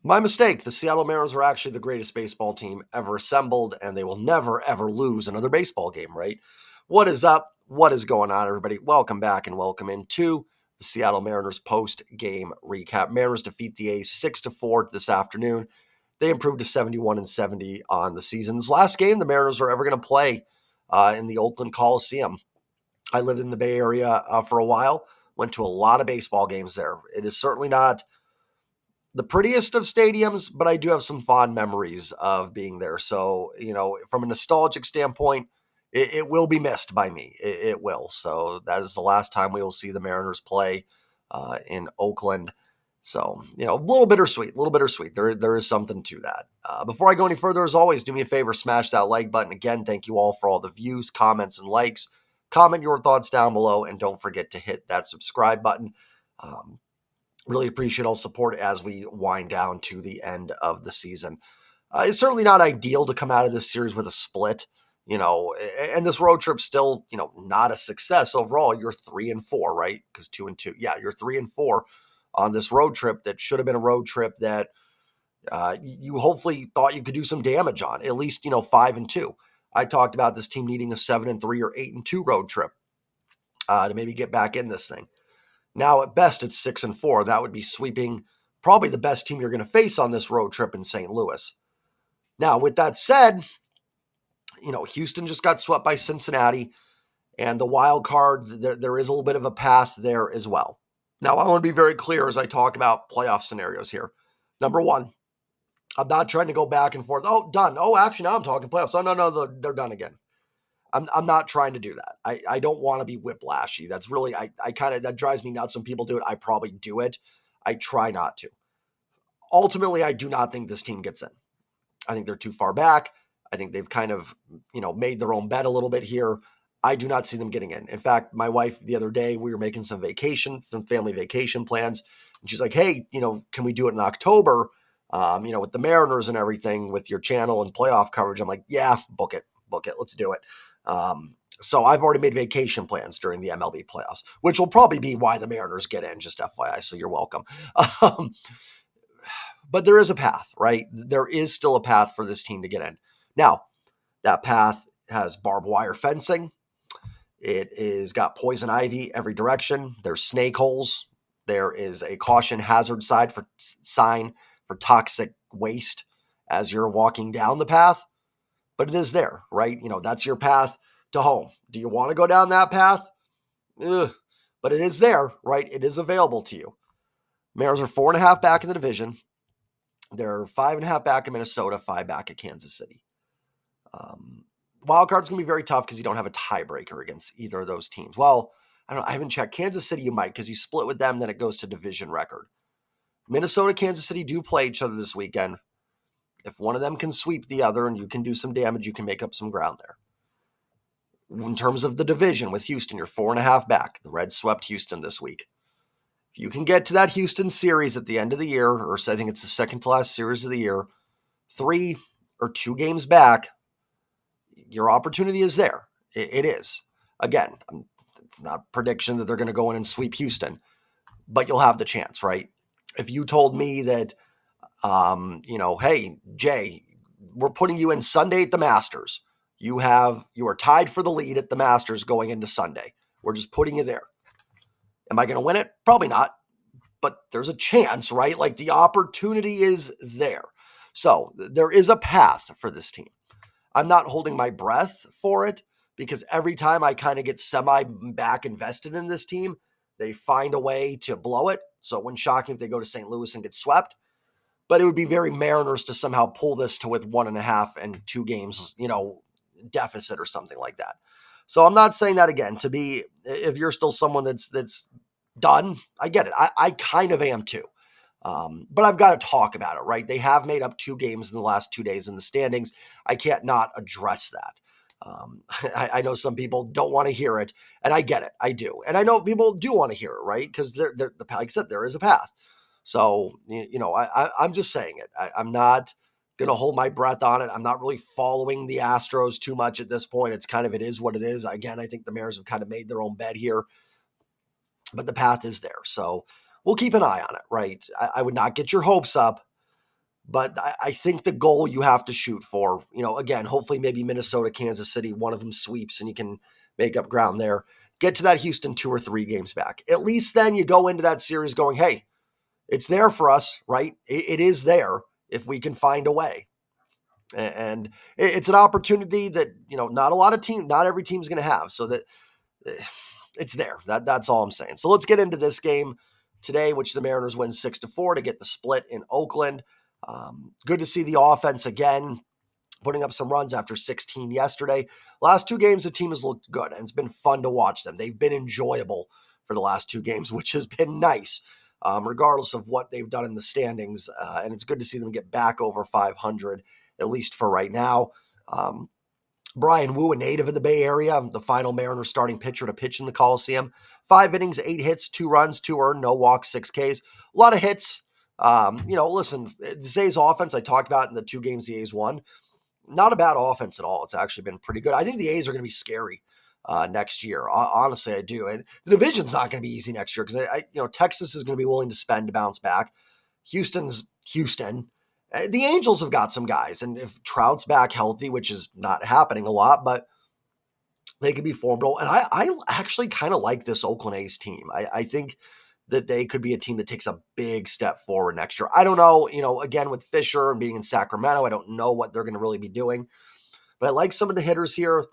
My mistake. The Seattle Mariners are actually the greatest baseball team ever assembled, and they will never, ever lose another baseball game, right? What is up? What is going on, everybody? Welcome back and welcome into the Seattle Mariners post-game recap. Mariners defeat the A's 6-4 this afternoon. They improved to 71-70 on the season's last game the Mariners are ever going to play in the Oakland Coliseum. I lived in the Bay Area for a while, went to a lot of baseball games there. It is certainly not the prettiest of stadiums, but I do have some fond memories of being there. So, from a nostalgic standpoint, it will be missed by me. It will. So that is the last time we will see the Mariners play in Oakland. So, a little bittersweet, There is something to that. Before I go any further, as always, do me a favor, smash that like button. Again, thank you all for all the views, comments, and likes. Comment your thoughts down below, and don't forget to hit that subscribe button. Really appreciate all support as we wind down to the end of the season. It's certainly not ideal to come out of this series with a split, and this road trip's still, not a success overall. You're 3-4, right? Because 2-2. Yeah, you're 3-4 on this road trip that should have been a road trip that you hopefully thought you could do some damage on, at least, 5-2. I talked about this team needing a 7-3 or 8-2 road trip to maybe get back in this thing. Now, at best, it's 6-4. That would be sweeping probably the best team you're going to face on this road trip in St. Louis. Now, with that said, Houston just got swept by Cincinnati, and the wild card, there is a little bit of a path there as well. Now, I want to be very clear as I talk about playoff scenarios here. Number one, I'm not trying to go back and forth. Oh, done. Oh, actually, now I'm talking playoffs. Oh, no, they're done again. I'm not trying to do that. I don't want to be whiplashy. That's really, I kind of, that drives me nuts when people do it. I probably do it. I try not to. Ultimately, I do not think this team gets in. I think they're too far back. I think they've kind of, made their own bet a little bit here. I do not see them getting in. In fact, my wife the other day, we were making some family vacation plans. And she's like, hey, can we do it in October? With the Mariners and everything with your channel and playoff coverage. I'm like, yeah, book it. Let's do it. So I've already made vacation plans during the MLB playoffs, which will probably be why the Mariners get in, just FYI. So you're welcome. But there is a path, right? There is still a path for this team to get in. Now, that path has barbed wire fencing. It is got poison ivy every direction. There's snake holes. There is a caution hazard sign for toxic waste as you're walking down the path. But it is there, right? That's your path to home. Do you want to go down that path? Ugh. But it is there, right? It is available to you. Mariners are 4.5 back in the division. They're 5.5 back in Minnesota, 5 back at Kansas City. Wild card's going to be very tough because you don't have a tiebreaker against either of those teams. Well, I haven't checked. Kansas City, you might, because you split with them, then it goes to division record. Minnesota, Kansas City do play each other this weekend. If one of them can sweep the other and you can do some damage, you can make up some ground there. In terms of the division with Houston, you're 4.5 back. The Reds swept Houston this week. If you can get to that Houston series at the end of the year, or I think it's the second to last series of the year, 3 or 2 games back, your opportunity is there. It is. Again, it's not a prediction that they're going to go in and sweep Houston, but you'll have the chance, right? If you told me that, hey, Jay, we're putting you in Sunday at the Masters. You are tied for the lead at the Masters going into Sunday. We're just putting you there. Am I going to win it? Probably not, but there's a chance, right? Like the opportunity is there. So there is a path for this team. I'm not holding my breath for it because every time I kind of get back invested in this team, they find a way to blow it. So it wouldn't shock me if they go to St. Louis and get swept. But it would be very Mariners to somehow pull this to with 1.5 and 2 games, deficit or something like that. So I'm not saying that again to be, if you're still someone that's done, I get it. I kind of am too. But I've got to talk about it, right? They have made up 2 games in the last 2 days in the standings. I can't not address that. I know some people don't want to hear it, and I get it. I do. And I know people do want to hear it, right? Because like I said, there is a path. So, I'm just saying it. I'm not going to hold my breath on it. I'm not really following the Astros too much at this point. It is what it is. Again, I think the Mariners have kind of made their own bed here, but the path is there. So we'll keep an eye on it, right? I would not get your hopes up, But I think the goal you have to shoot for, again, hopefully maybe Minnesota, Kansas City, one of them sweeps and you can make up ground there. Get to that Houston 2 or 3 games back. At least then you go into that series going, hey, it's there for us, right? It is there if we can find a way. And it's an opportunity that, not every team's going to have. So that it's there. That's all I'm saying. So let's get into this game today, which the Mariners win 6-4 to get the split in Oakland. Good to see the offense again, putting up some runs after 16 yesterday. Last 2 games, the team has looked good, and it's been fun to watch them. They've been enjoyable for the last 2 games, which has been nice, regardless of what they've done in the standings. And it's good to see them get back over 500, at least for right now. Brian Wu, a native of the Bay Area, the final Mariners starting pitcher to pitch in the Coliseum. 5 innings, 8 hits, 2 runs, 2 earned, no walks, 6 Ks. A lot of hits. Listen, this A's offense I talked about in the 2 games the A's won. Not a bad offense at all. It's actually been pretty good. I think the A's are going to be scary next year. Honestly, I do. And the division's not going to be easy next year because Texas is going to be willing to spend to bounce back. Houston's Houston. The Angels have got some guys, and if Trout's back healthy, which is not happening a lot, but they could be formidable. And I actually kind of like this Oakland A's team. I think that they could be a team that takes a big step forward next year. I don't know, again, with Fisher and being in Sacramento, I don't know what they're going to really be doing. But I like some of the hitters here.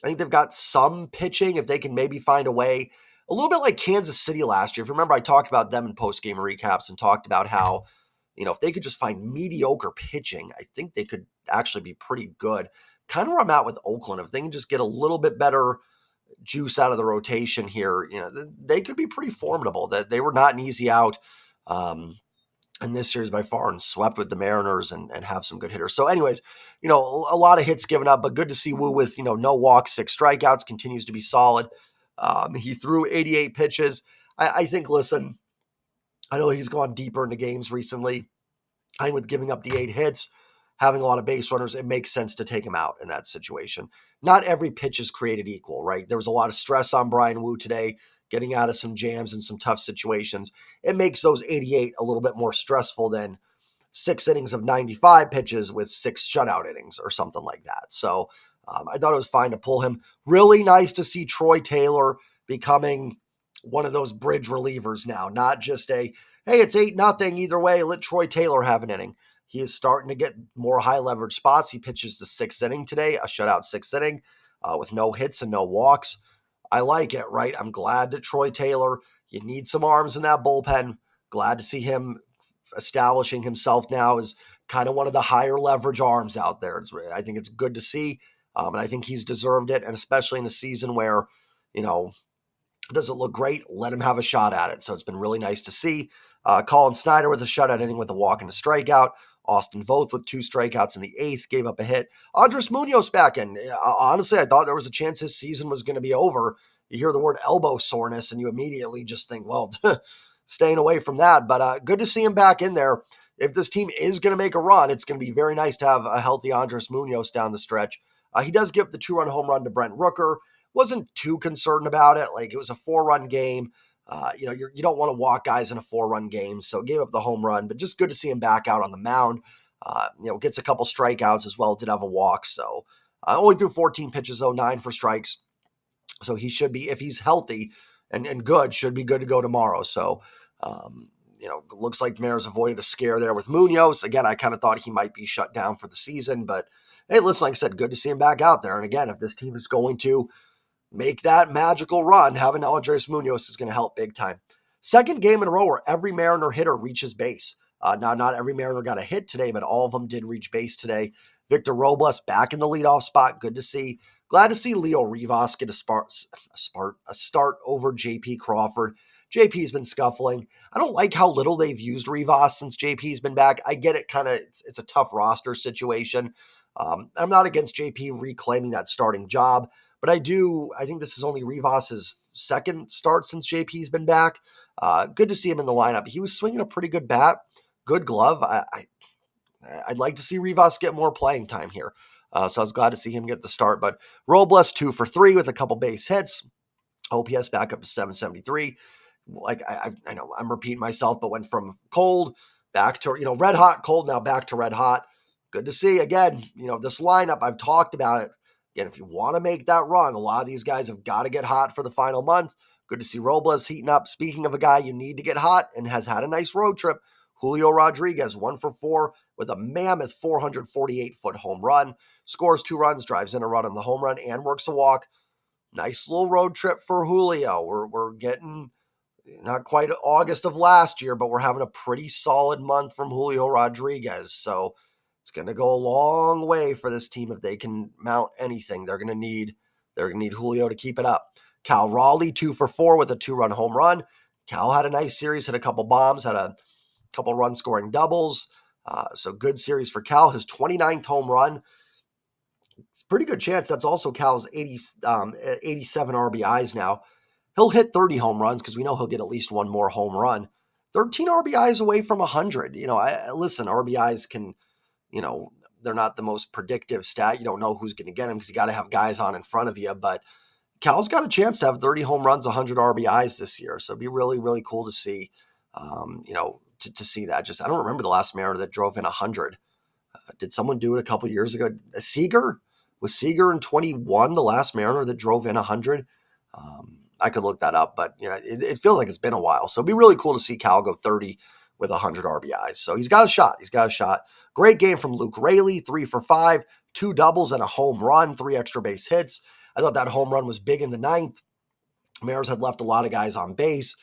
I think they've got some pitching if they can maybe find a way. A little bit like Kansas City last year. If you remember, I talked about them in post-game recaps and talked about how, if they could just find mediocre pitching, I think they could actually be pretty good. Kind of where I'm at with Oakland. If they can just get a little bit better juice out of the rotation here, they could be pretty formidable. That they were not an easy out in this series by far and swept with the Mariners and have some good hitters. So anyways, a lot of hits given up, but good to see Wu with, no walks, 6 strikeouts, continues to be solid. He threw 88 pitches. I think, listen, I know he's gone deeper into games recently. I think with giving up the 8 hits, having a lot of base runners, it makes sense to take him out in that situation. Not every pitch is created equal, right? There was a lot of stress on Brian Wu today, getting out of some jams and some tough situations. It makes those 88 a little bit more stressful than 6 innings of 95 pitches with 6 shutout innings or something like that. So I thought it was fine to pull him. Really nice to see Troy Taylor becoming one of those bridge relievers now, not just hey, it's 8-0 either way. Let Troy Taylor have an inning. He is starting to get more high leverage spots. He pitches the 6th inning today, a shutout 6th inning with no hits and no walks. I like it, right? I'm glad that Troy Taylor, you need some arms in that bullpen. Glad to see him establishing himself now as kind of one of the higher leverage arms out there. I think it's good to see, and I think he's deserved it, and especially in a season where, does it look great? Let him have a shot at it. So it's been really nice to see. Colin Snyder with a shutout inning with a walk and a strikeout. Austin Voth with 2 strikeouts in the 8th, gave up a hit. Andres Munoz back in. Honestly, I thought there was a chance his season was going to be over. You hear the word elbow soreness and you immediately just think, well, staying away from that. But good to see him back in there. If this team is going to make a run, it's going to be very nice to have a healthy Andres Munoz down the stretch. He does give the 2-run home run to Brent Rooker. Wasn't too concerned about it. Like, it was a 4-run game. You don't want to walk guys in a 4-run game, so gave up the home run, but just good to see him back out on the mound. Gets a couple strikeouts as well, did have a walk, so only threw 14 pitches, though, 9 for strikes, so he should be, if he's healthy and good, should be good to go tomorrow. So, looks like the Mariners avoided a scare there with Munoz. Again, I kind of thought he might be shut down for the season, but hey, listen, like I said, good to see him back out there, and again, if this team is going to make that magical run, having Andres Munoz is going to help big time. Second game in a row where every Mariner hitter reaches base. Now, not every Mariner got a hit today, but all of them did reach base today. Victor Robles back in the leadoff spot. Good to see. Glad to see Leo Rivas get a start over JP Crawford. JP's been scuffling. I don't like how little they've used Rivas since JP's been back. I get it, it's a tough roster situation. I'm not against JP reclaiming that starting job, but I think this is only Rivas' second start since JP's been back. Good to see him in the lineup. He was swinging a pretty good bat, good glove. I'd like to see Rivas get more playing time here. So I was glad to see him get the start. But Robles 2 for 3 with a couple base hits. OPS back up to 773. Like I know I'm repeating myself, but went from cold back to, red hot, cold, now back to red hot. Good to see. Again, this lineup, I've talked about it. Again, if you want to make that run, a lot of these guys have got to get hot for the final month. Good to see Robles heating up. Speaking of a guy you need to get hot and has had a nice road trip, Julio Rodriguez, 1 for 4 with a mammoth 448-foot home run. Scores 2 runs, drives in a run on the home run, and works a walk. Nice little road trip for Julio. We're getting not quite August of last year, but we're having a pretty solid month from Julio Rodriguez. So it's going to go a long way for this team if they can mount anything. They're going to need Julio to keep it up. Cal Raleigh, 2 for 4 with a 2-run home run. Cal had a nice series, hit a couple bombs, had a couple run scoring doubles. So good series for Cal. His 29th home run. It's a pretty good chance that's also Cal's 87 RBIs now. He'll hit 30 home runs because we know he'll get at least one more home run. 13 RBIs away from 100. Listen, RBIs can, they're not the most predictive stat. You don't know who's going to get them because you got to have guys on in front of you. But Cal's got a chance to have 30 home runs, 100 RBIs this year. So it'd be really, really cool to see, to see that. Just, I don't remember the last Mariner that drove in 100. Did someone do it a couple years ago? Seager? Was Seager in 21 the last Mariner that drove in 100? I could look that up, but it feels like it's been a while. So it'd be really cool to see Cal go 30 with 100 RBIs. So he's got a shot. Great game from Luke Raley, 3 for 5, 2 doubles and a home run, 3 extra base hits. I thought that home run was big in the 9th. Mariners had left a lot of guys on base.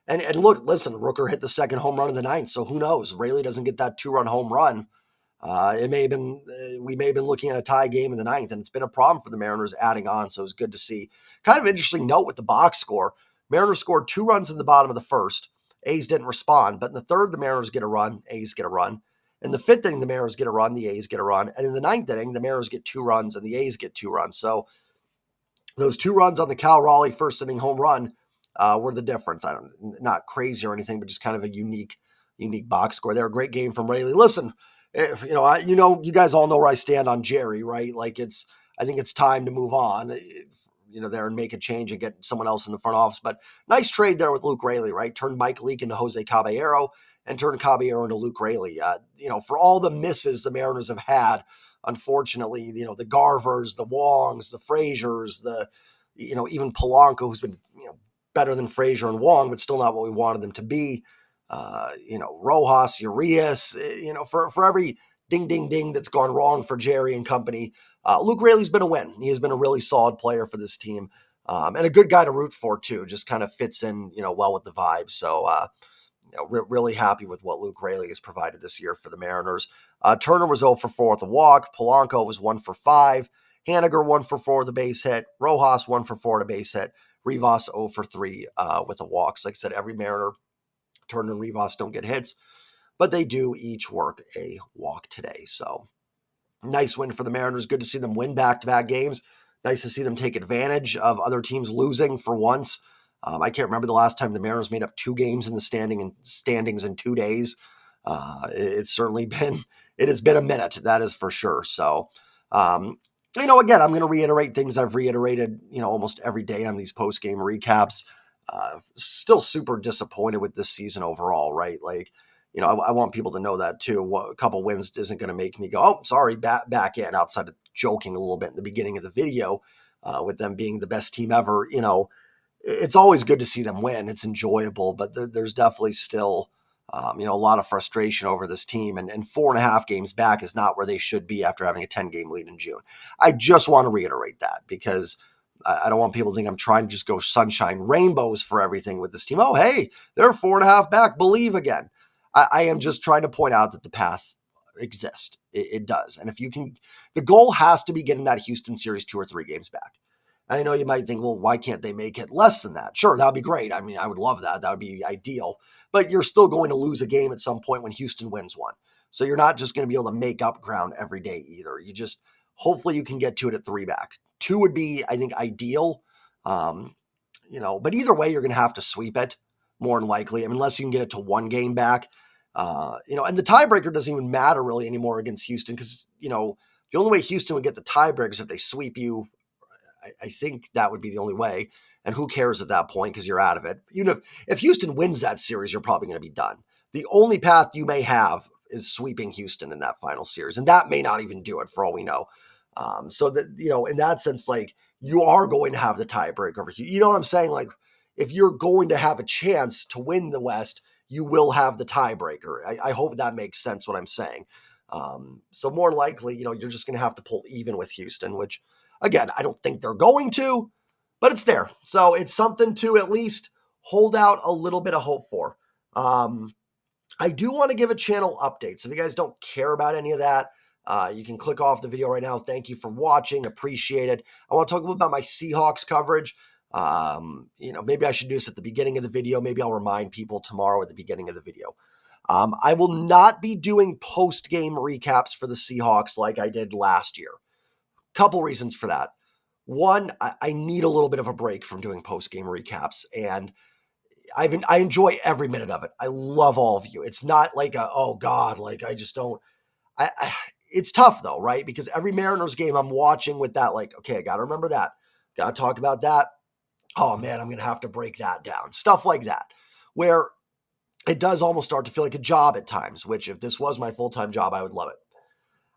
And look, listen, Rooker hit the second home run in the 9th, so who knows? Raley doesn't get that 2-run home run. We may have been looking at a tie game in the 9th, and it's been a problem for the Mariners adding on, so it was good to see. Kind of interesting note with the box score. Mariners scored 2 runs in the bottom of the first. A's didn't respond, but in the 3rd, the Mariners get a run, A's get a run. In the 5th inning, the Mariners get a run, the A's get a run. And in the 9th inning, the Mariners get 2 runs, and the A's get 2 runs. So those 2 runs on the Cal Raleigh first inning home run were the difference. Not crazy or anything, but just kind of a unique box score there. A great game from Raley. Listen, you guys all know where I stand on Jerry, right? Like I think it's time to move on, there and make a change and get someone else in the front office. But nice trade there with Luke Raley, right? Turned Mike Leake into Jose Caballero and turned Caballero into Luke Raley. For all the misses the Mariners have had, unfortunately, the Garvers, the Wongs, the Fraziers, even Polanco, who's been, better than Frazier and Wong, but still not what we wanted them to be. Rojas, Urias, for every ding, ding, ding that's gone wrong for Jerry and company, Luke Raley's been a win. He has been a really solid player for this team, and a good guy to root for too. Just kind of fits in, well with the vibes. So, really happy with what Luke Raley has provided this year for the Mariners. Turner was 0 for 4 with a walk. Polanco was 1 for 5. Haniger 1 for 4 with a base hit. Rojas 1 for 4 with a base hit. Rivas 0 for 3 with a walk. So like I said, every Mariner, Turner and Rivas don't get hits, but they do each work a walk today. So nice win for the Mariners. Good to see them win back-to-back games. Nice to see them take advantage of other teams losing for once. I can't remember the last time the Mariners made up 2 games in the standings in 2 days. It has been a minute, that is for sure. So, again, I'm going to reiterate things I've reiterated, almost every day on these post-game recaps. Still super disappointed with this season overall, right? Like, I want people to know that too. A couple wins isn't going to make me go, oh, sorry, back in, outside of joking a little bit in the beginning of the video with them being the best team ever. It's always good to see them win. It's enjoyable, but there's definitely still, a lot of frustration over this team. And 4.5 games back is not where they should be after having a 10-game lead in June. I just want to reiterate that because I don't want people to think I'm trying to just go sunshine rainbows for everything with this team. Oh, hey, they're 4.5 back. Believe again. I am just trying to point out that the path exists. It does. And if you can, the goal has to be getting that Houston series 2 or 3 games back. I know you might think, well, why can't they make it less than that? Sure, that would be great. I mean, I would love that. That would be ideal. But you're still going to lose a game at some point when Houston wins one. So you're not just going to be able to make up ground every day either. Hopefully you can get to it at 3 back. 2 would be, I think, ideal. But either way, you're going to have to sweep it more than likely. I mean, unless you can get it to 1 game back. And the tiebreaker doesn't even matter really anymore against Houston because, the only way Houston would get the tiebreaker is if they sweep you. I think that would be the only way. And who cares at that point because you're out of it. Even if Houston wins that series, you're probably going to be done. The only path you may have is sweeping Houston in that final series, and that may not even do it for all we know. So that, in that sense, like, you are going to have the tiebreak over Houston. You know what I'm saying? Like, if you're going to have a chance to win the West, you will have the tiebreaker. I hope that makes sense what I'm saying. So more likely, you're just going to have to pull even with Houston, which, again, I don't think they're going to, but it's there. So it's something to at least hold out a little bit of hope for. I do want to give a channel update. So if you guys don't care about any of that, you can click off the video right now. Thank you for watching. Appreciate it. I want to talk a little about my Seahawks coverage. Maybe I should do this at the beginning of the video. Maybe I'll remind people tomorrow at the beginning of the video. I will not be doing post-game recaps for the Seahawks like I did last year. Couple reasons for that. One, I need a little bit of a break from doing post-game recaps, and I enjoy every minute of it. I love all of you. It's not like oh God, like I just don't. It's tough though, right? Because every Mariners game I'm watching with that, like, okay, I got to remember that. Got to talk about that. Oh man, I'm going to have to break that down. Stuff like that, where it does almost start to feel like a job at times, which if this was my full-time job, I would love it.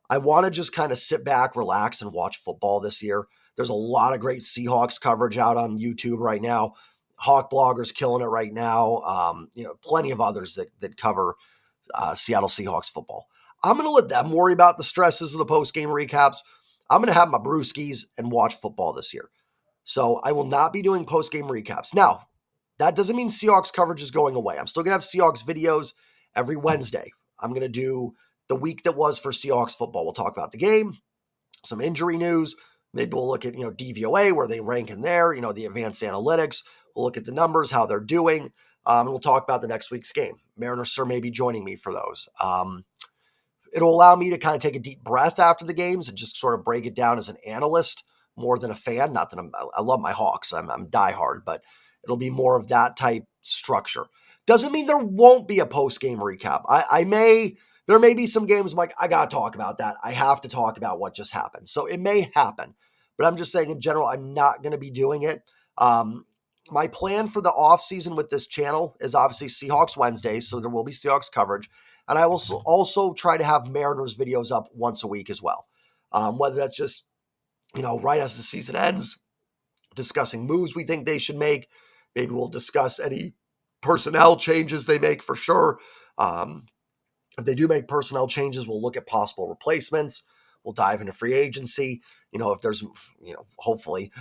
I want to just kind of sit back, relax, and watch football this year. There's a lot of great Seahawks coverage out on YouTube right now. Hawk bloggers killing it right now. Plenty of others that cover Seattle Seahawks football. I'm going to let them worry about the stresses of the post-game recaps. I'm going to have my brewskis and watch football this year. So I will not be doing post-game recaps. Now, that doesn't mean Seahawks coverage is going away. I'm still going to have Seahawks videos every Wednesday. I'm going to do the week that was for Seahawks football. We'll talk about the game, some injury news. Maybe we'll look at, DVOA, where they rank in there, the advanced analytics. We'll look at the numbers, how they're doing, and we'll talk about the next week's game. Mariners Sir may be joining me for those. It'll allow me to kind of take a deep breath after the games and just sort of break it down as an analyst more than a fan. Not that I love my Hawks. I'm diehard, but it'll be more of that type structure. Doesn't mean there won't be a post-game recap. There may be some games I'm like, I got to talk about that. I have to talk about what just happened. So it may happen, but I'm just saying in general, I'm not going to be doing it. My plan for the off season with this channel is obviously Seahawks Wednesdays. So there will be Seahawks coverage. And I will also try to have Mariners videos up once a week as well. Whether that's just, right as the season ends, discussing moves we think they should make. Maybe we'll discuss any personnel changes they make for sure. If they do make personnel changes, we'll look at possible replacements. We'll dive into free agency. If there's, hopefully,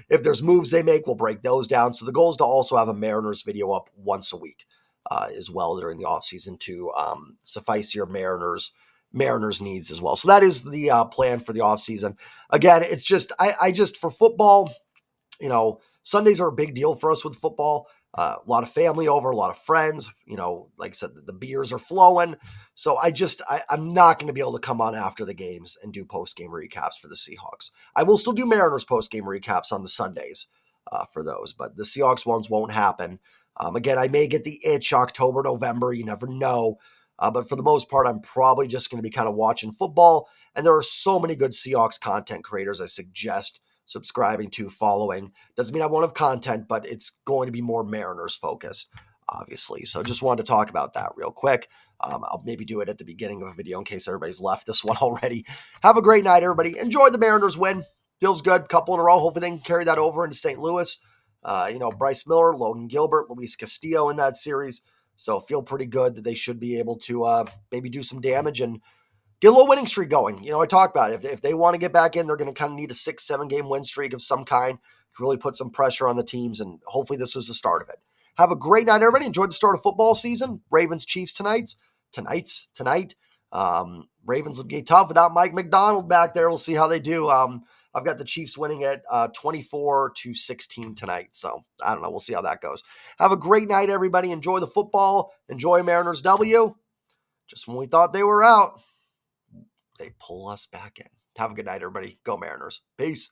if there's moves they make, we'll break those down. So the goal is to also have a Mariners video up once a week as well during the offseason to suffice your Mariners needs as well. So that is the plan for the offseason. Again, it's just, I just, for football, Sundays are a big deal for us with football. A lot of family over, a lot of friends, like I said, the beers are flowing. So I'm not going to be able to come on after the games and do post-game recaps for the Seahawks. I will still do Mariners post-game recaps on the Sundays for those, but the Seahawks ones won't happen. Again, I may get the itch October, November. You never know. But for the most part, I'm probably just going to be kind of watching football. And there are so many good Seahawks content creators I suggest subscribing to, following. Doesn't mean I won't have content, but it's going to be more Mariners focused, obviously. So just wanted to talk about that real quick. I'll maybe do it at the beginning of a video in case everybody's left this one already. Have a great night, everybody. Enjoy the Mariners win. Feels good. Couple in a row. Hopefully they can carry that over into St. Louis. Bryce Miller, Logan Gilbert, Luis Castillo in that series. So feel pretty good that they should be able to maybe do some damage and get a little winning streak going. I talked about it. If they want to get back in, they're going to kind of need a 6-7 game win streak of some kind to really put some pressure on the teams. And hopefully this was the start of it. Have a great night, everybody. Enjoy the start of football season. Ravens, Chiefs tonight. Ravens will be tough without Mike McDonald back there. We'll see how they do. I've got the Chiefs winning at 24-16 tonight. So I don't know. We'll see how that goes. Have a great night, everybody. Enjoy the football. Enjoy Mariners W. Just when we thought they were out, they pull us back in. Have a good night, everybody. Go Mariners. Peace.